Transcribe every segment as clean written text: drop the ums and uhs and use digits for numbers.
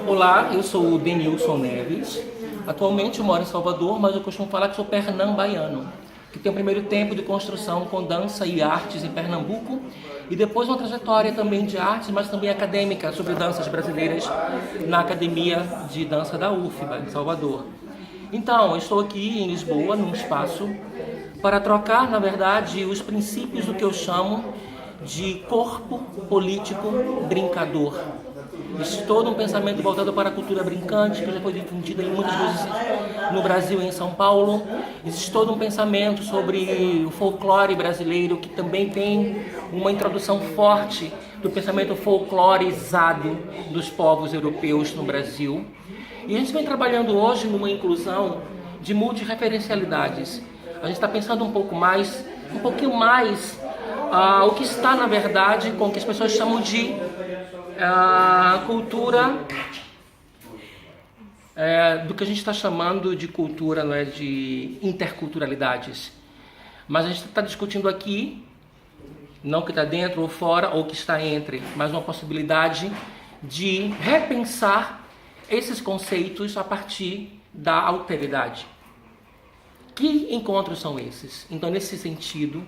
Olá, eu sou o Denilson Neves. Atualmente eu moro em Salvador, mas eu costumo falar que sou pernambaiano, que tem o primeiro tempo de construção com dança e artes em Pernambuco e depois uma trajetória também de artes, mas também acadêmica sobre danças brasileiras na Academia de Dança da UFBA, em Salvador. Então, eu estou aqui em Lisboa, num espaço, para trocar, na verdade, os princípios do que eu chamo de corpo político brincador. Existe todo um pensamento voltado para a cultura brincante, que já foi difundida em muitas vezes no Brasil e em São Paulo. Existe todo um pensamento sobre o folclore brasileiro, que também tem uma introdução forte do pensamento folclorizado dos povos europeus no Brasil. E a gente vem trabalhando hoje numa inclusão de multirreferencialidades. A gente está pensando um pouquinho mais, o que está, na verdade, com o que as pessoas chamam de cultura, do que a gente está chamando de cultura, não é, de interculturalidades. Mas a gente está discutindo aqui, não que está dentro ou fora, ou que está entre, mas uma possibilidade de repensar esses conceitos a partir da alteridade. Que encontros são esses? Então, nesse sentido,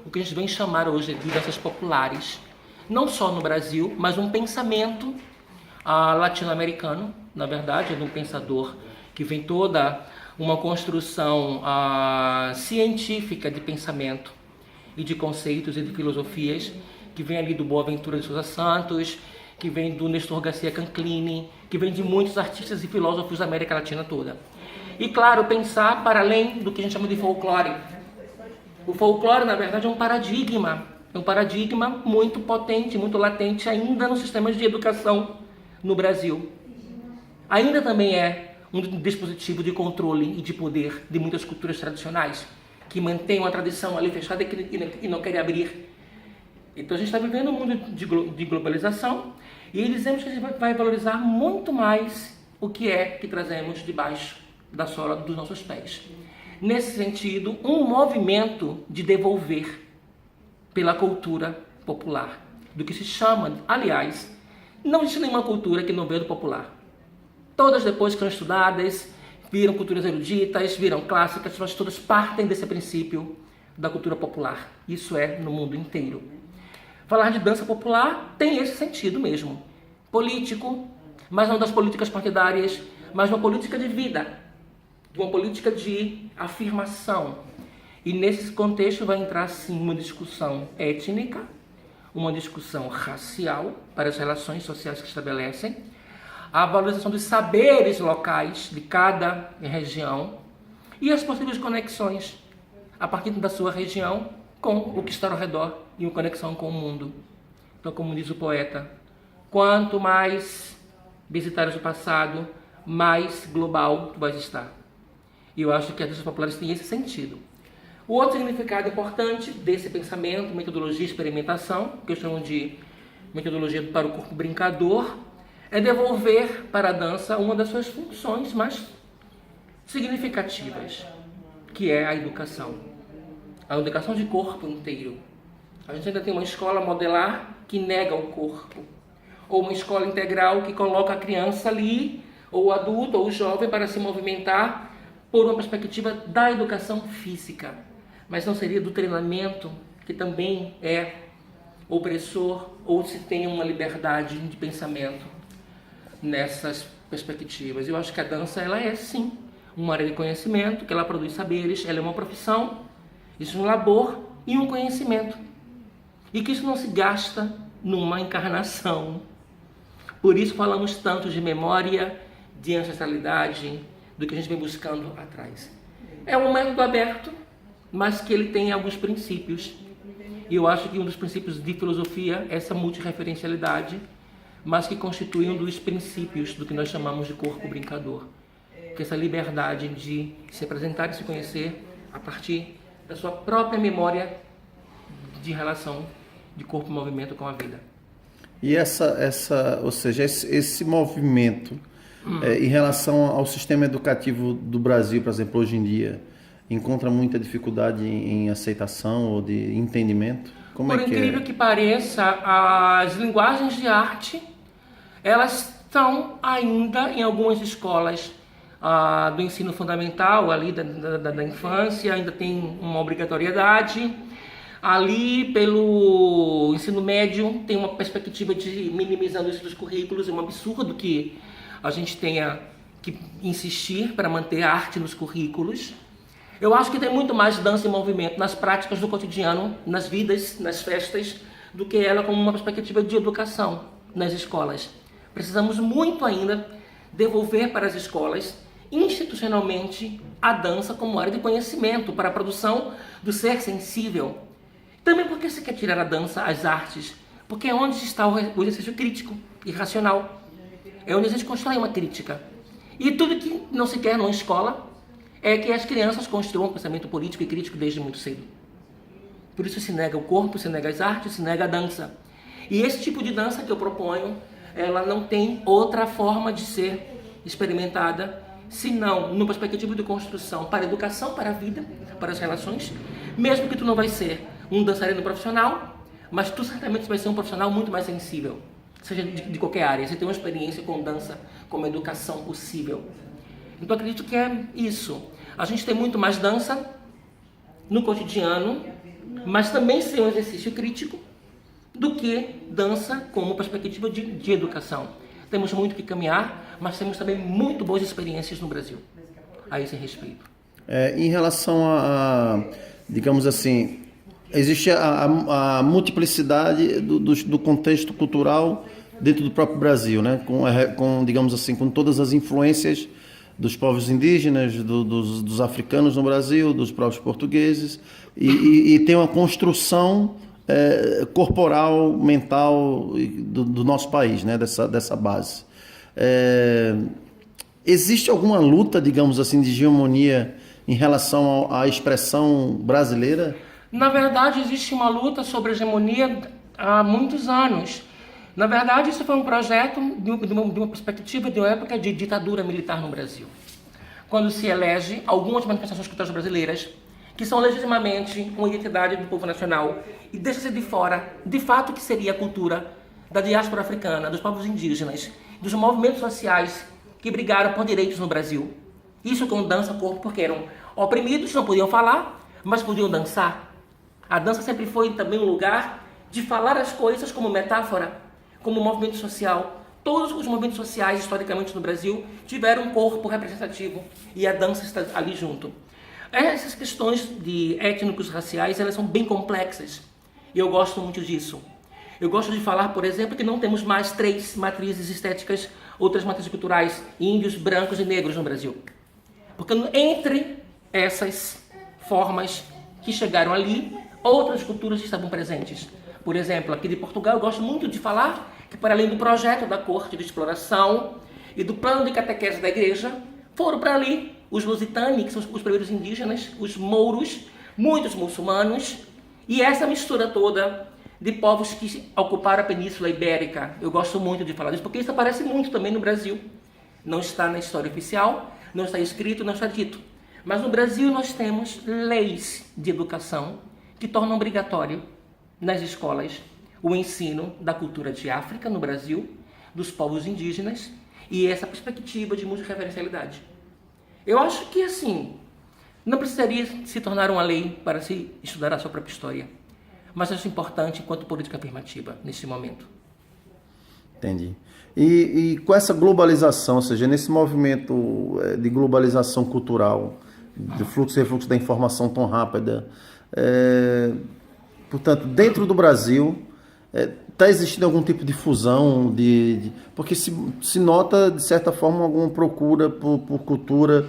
o que a gente vem chamar hoje de danças populares, não só no Brasil, mas um pensamento latino-americano, na verdade, é de um pensador que vem toda uma construção científica de pensamento e de conceitos e de filosofias, que vem ali do Boaventura de Sousa Santos, que vem do Nestor Garcia Canclini, que vem de muitos artistas e filósofos da América Latina toda. E, claro, pensar para além do que a gente chama de folclore. O folclore, na verdade, é um paradigma muito potente, muito latente ainda nos sistemas de educação no Brasil. Ainda também é um dispositivo de controle e de poder de muitas culturas tradicionais, que mantém uma tradição ali fechada e não querem abrir. Então a gente está vivendo um mundo de globalização e dizemos que a gente vai valorizar muito mais o que é que trazemos debaixo da sola dos nossos pés. Nesse sentido, um movimento de devolver pela cultura popular, do que se chama, aliás, não existe nenhuma cultura que não veio do popular. Todas depois que são estudadas, viram culturas eruditas, viram clássicas, mas todas partem desse princípio da cultura popular. Isso é no mundo inteiro. Falar de dança popular tem esse sentido mesmo, político, mas não das políticas partidárias, mas uma política de vida, uma política de afirmação. E nesse contexto vai entrar sim uma discussão étnica, uma discussão racial para as relações sociais que estabelecem, a valorização dos saberes locais de cada região e as possíveis conexões a partir da sua região com o que está ao redor e uma conexão com o mundo. Então, como diz o poeta, quanto mais visitares o passado, mais global tu vais estar. E eu acho que as danças populares têm esse sentido. O outro significado importante desse pensamento, metodologia e experimentação, que eu chamo de metodologia para o corpo brincador, é devolver para a dança uma das suas funções mais significativas, que é a educação de corpo inteiro. A gente ainda tem uma escola modelar que nega o corpo, ou uma escola integral que coloca a criança ali, ou o adulto, ou o jovem, para se movimentar por uma perspectiva da educação física. Mas não seria do treinamento, que também é opressor, ou se tem uma liberdade de pensamento nessas perspectivas. Eu acho que a dança, ela é sim uma área de conhecimento, que ela produz saberes, ela é uma profissão, isso é um labor e um conhecimento. E que isso não se gasta numa encarnação. Por isso falamos tanto de memória, de ancestralidade, do que a gente vem buscando atrás. É um método aberto, mas que ele tem alguns princípios. E eu acho que um dos princípios de filosofia é essa multirreferencialidade, mas que constitui um dos princípios do que nós chamamos de corpo brincador. Que é essa liberdade de se apresentar e se conhecer a partir da sua própria memória de relação de corpo e movimento com a vida. E ou seja, esse movimento em relação ao sistema educativo do Brasil, por exemplo, hoje em dia, encontra muita dificuldade em aceitação ou de entendimento? Como Por é que incrível que pareça, as linguagens de arte, elas estão ainda em algumas escolas do ensino fundamental, ali da infância, ainda tem uma obrigatoriedade. Ali pelo ensino médio tem uma perspectiva de minimizando isso dos currículos. É um absurdo que a gente tenha que insistir para manter a arte nos currículos. Eu acho que tem muito mais dança e movimento nas práticas do cotidiano, nas vidas, nas festas, do que ela como uma perspectiva de educação nas escolas. Precisamos muito ainda devolver para as escolas, institucionalmente, a dança como área de conhecimento para a produção do ser sensível. Também porque se quer tirar a dança, as artes, porque é onde está o exercício crítico e racional. É onde a gente constrói uma crítica. E tudo que não se quer numa escola é que as crianças construam um pensamento político e crítico desde muito cedo. Por isso se nega o corpo, se nega as artes, se nega a dança. E esse tipo de dança que eu proponho, ela não tem outra forma de ser experimentada, senão numa perspectiva de construção para a educação, para a vida, para as relações, mesmo que tu não vai ser um dançarino profissional, mas tu certamente vai ser um profissional muito mais sensível, seja de qualquer área. Você tem uma experiência com dança como educação possível. Então acredito que é isso. A gente tem muito mais dança no cotidiano, mas também sem um exercício crítico, do que dança como perspectiva de educação. Temos muito que caminhar, mas temos também muito boas experiências no Brasil a esse respeito. Em relação digamos assim, existe a multiplicidade do contexto cultural dentro do próprio Brasil, né? Com, digamos assim, com todas as influências dos povos indígenas, dos africanos no Brasil, dos próprios portugueses, e tem uma construção corporal, mental do nosso país, né? Dessa base. Existe alguma luta, digamos assim, de hegemonia em relação à expressão brasileira? Na verdade, existe uma luta sobre a hegemonia há muitos anos. Na verdade, isso foi um projeto de uma perspectiva de uma época de ditadura militar no Brasil. Quando se elege algumas manifestações culturais brasileiras, que são legitimamente uma identidade do povo nacional, e deixa-se de fora, de fato, que seria a cultura da diáspora africana, dos povos indígenas, dos movimentos sociais que brigaram por direitos no Brasil. Isso com dança, corpo, porque eram oprimidos, não podiam falar, mas podiam dançar. A dança sempre foi também um lugar de falar as coisas como metáfora, como movimento social. Todos os movimentos sociais, historicamente no Brasil, tiveram um corpo representativo e a dança está ali junto. Essas questões de étnicos raciais, elas são bem complexas e eu gosto muito disso. Eu gosto de falar, por exemplo, que não temos mais 3 matrizes estéticas, outras matrizes culturais, índios, brancos e negros no Brasil. Porque entre essas formas que chegaram ali, outras culturas estavam presentes. Por exemplo, aqui de Portugal, eu gosto muito de falar que, para além do projeto da corte de exploração e do plano de catequese da igreja, foram para ali os lusitanos, que são os primeiros indígenas, os mouros, muitos muçulmanos, e essa mistura toda de povos que ocuparam a Península Ibérica. Eu gosto muito de falar disso, porque isso aparece muito também no Brasil. Não está na história oficial, não está escrito, não está dito. Mas no Brasil nós temos leis de educação que tornam obrigatório nas escolas o ensino da cultura de África no Brasil, dos povos indígenas, e essa perspectiva de multirreferencialidade. Eu acho que, assim, não precisaria se tornar uma lei para se estudar a sua própria história, mas acho importante enquanto política afirmativa nesse momento. Entendi. E com essa globalização, ou seja, nesse movimento de globalização cultural, de fluxo e refluxo da informação tão rápida, portanto, dentro do Brasil, está existindo algum tipo de fusão, porque se nota, de certa forma, alguma procura por cultura,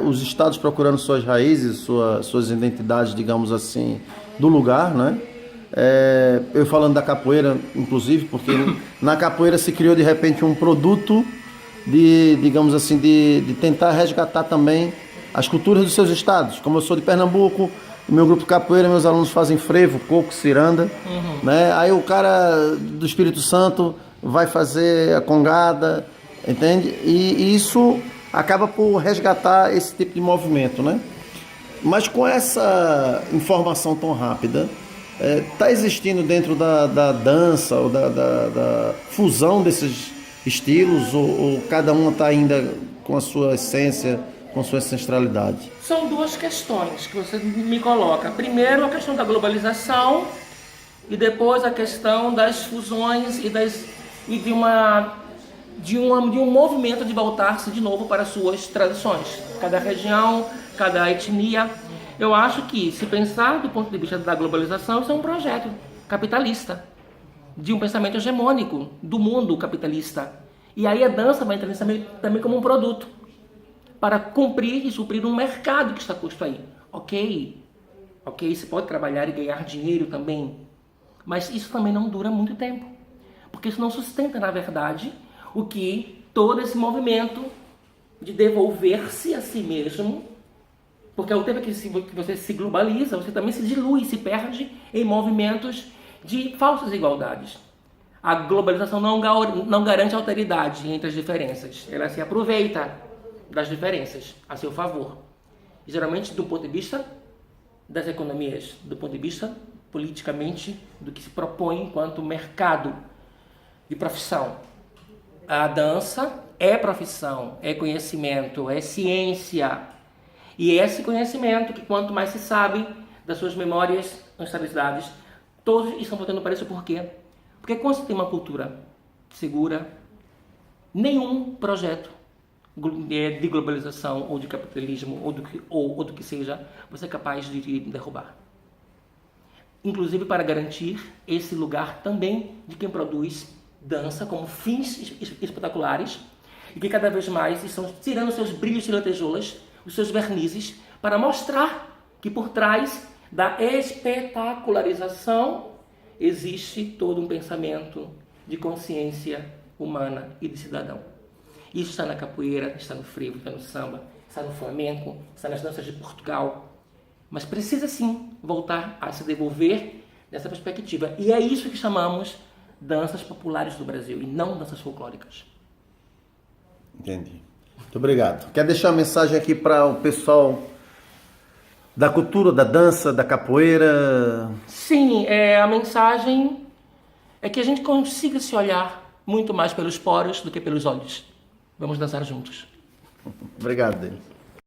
os estados procurando suas raízes, suas identidades, digamos assim, do lugar, né? Eu falando da capoeira, inclusive, porque na capoeira se criou, de repente, um produto digamos assim, de tentar resgatar também as culturas dos seus estados. Como eu sou de Pernambuco, o meu grupo de capoeira, meus alunos fazem frevo, coco, ciranda, né? Aí o cara do Espírito Santo vai fazer a congada, entende? E isso acaba por resgatar esse tipo de movimento, né? Mas com essa informação tão rápida, está existindo dentro da dança ou da fusão estilos ou cada uma está ainda com a sua essência, com a sua ancestralidade? São duas questões que você me coloca. Primeiro, a questão da globalização e depois a questão das fusões e de um movimento de voltar-se de novo para suas tradições. Cada região, cada etnia. Eu acho que, se pensar do ponto de vista da globalização, isso é um projeto capitalista, de um pensamento hegemônico do mundo capitalista. E aí a dança vai entrar também como um produto, para cumprir e suprir um mercado que está posto aí. Ok, você pode trabalhar e ganhar dinheiro também, mas isso também não dura muito tempo, porque isso não sustenta, na verdade, o que todo esse movimento de devolver-se a si mesmo, porque ao tempo que você se globaliza, você também se dilui, se perde em movimentos de falsas igualdades. A globalização não garante alteridade entre as diferenças, ela se aproveita das diferenças a seu favor. E, geralmente, do ponto de vista das economias, do ponto de vista politicamente do que se propõe enquanto mercado de profissão. A dança é profissão, é conhecimento, é ciência. E é esse conhecimento que, quanto mais se sabe das suas memórias, ancestralidades, todos estão voltando para isso. Por quê? Porque quando você tem uma cultura segura, nenhum projeto de globalização ou de capitalismo ou do que seja, você é capaz de derrubar. Inclusive para garantir esse lugar também de quem produz dança como fins espetaculares e que cada vez mais estão tirando seus brilhos e lantejoulas, os seus vernizes, para mostrar que por trás da espetacularização existe todo um pensamento de consciência humana e de cidadão. Isso está na capoeira, está no frevo, está no samba, está no flamenco, está nas danças de Portugal. Mas precisa sim voltar a se devolver nessa perspectiva. E é isso que chamamos danças populares do Brasil e não danças folclóricas. Entendi. Muito obrigado. Quer deixar uma mensagem aqui para o pessoal da cultura, da dança, da capoeira? Sim, a mensagem é que a gente consiga se olhar muito mais pelos poros do que pelos olhos. Vamos dançar juntos. Obrigado, Denis.